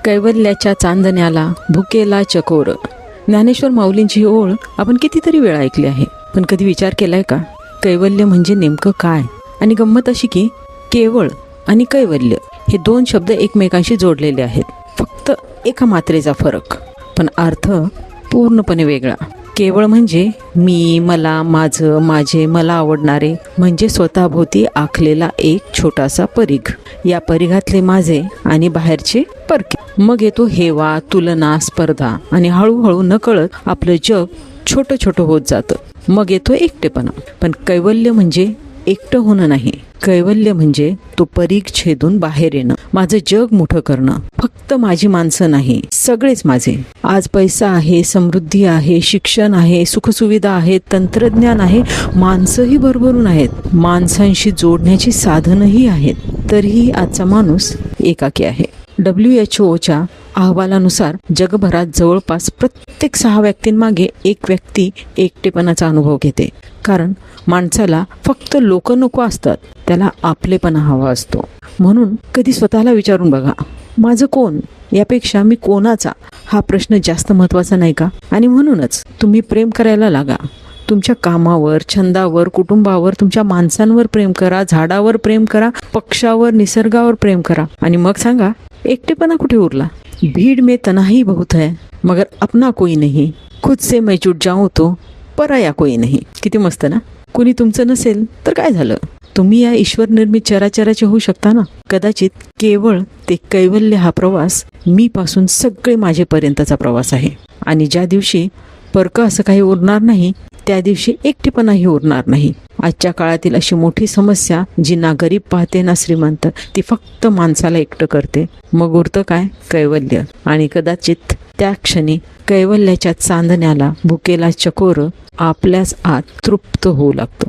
कैवल्याच्या चांदण्याला भुकेला चकोर. ज्ञानेश्वर माऊलींची ही ओळ आपण कितीतरी वेळा ऐकली आहे, पण कधी विचार केलाय का कैवल्य म्हणजे नेमकं काय? आणि गंमत अशी की केवळ आणि कैवल्य हे दोन शब्द एकमेकांशी जोडलेले आहेत, फक्त एका मात्रेचा फरक, पण अर्थ पूर्णपणे वेगळा. केवळ म्हणजे मी, मला, माझं, माझे, मला आवडणारे, म्हणजे स्वतःभोवती आखलेला एक छोटासा परिघ. या परिघातले माझे आणि बाहेरचे परके. मग येतो हेवा, तुलना, स्पर्धा आणि हळूहळू नकळत आपलं जग छोटं छोटं होत जातं. मग येतो एकटेपणा. पण कैवल्य म्हणजे एकटं होणं नाही. कैवल्य म्हणजे तो परीघ छेदून बाहेर येणं, माझं जग मोठं करणं. फक्त माझी माणसं नाही, सगळेच माझे. आज पैसा आहे, समृद्धी आहे, शिक्षण आहे, सुखसुविधा आहेत, तंत्रज्ञान आहे, माणसंही भरभरून आहेत, माणसांशी जोडण्याची साधनंही आहेत. तरीही आजचा माणूस एकाकी आहे. WHO अहवालानुसार जगभरात जवळपास प्रत्येक 6 व्यक्तींमागे एक व्यक्ती एकटेपणाचा अनुभव घेते. कारण माणसाला फक्त लोक नको असतात, त्याला आपलेपणा हवा असतो. म्हणून कधी स्वतःला विचारून बघा, माझं कोण यापेक्षा मी कोणाचा हा प्रश्न जास्त महत्त्वाचा नाही का? आणि म्हणूनच तुम्ही प्रेम करायला लागा. तुमच्या कामावर, छंदावर, कुटुंबावर, तुमच्या माणसांवर प्रेम करा, झाडावर प्रेम करा, पक्षावर, निसर्गावर प्रेम करा. आणि मग सांगा, एकटेपणा कुठे उरला? भीड़ में तन्हाई बहुत है, मगर अपना कोई नहीं. खुद से मैं जुट जाऊं तो पराया कोई नहीं. किती मस्त ना? कुणी तुमचं नसेल तर काय झालं? तुम्ही या ईश्वर निर्मित चराचराचे होऊ शकता ना. कदाचित केवळ ते कैवल्य हा प्रवास मी पासून सगळे माझेपर्यंतचा प्रवास आहे. आणि ज्या दिवशी परकं असं काही उरणार नाही, त्या दिवशी एकटेपणाही उरणार नाही. आजच्या काळातील अशी मोठी समस्या जी ना गरीब पाहते ना श्रीमंत, ती फक्त माणसाला एकटं करते. मग उरतं काय? कैवल्य. आणि कदाचित त्या क्षणी कैवल्याच्या चांदण्याला भुकेला चकोर आपल्याच आत तृप्त होऊ लागतो.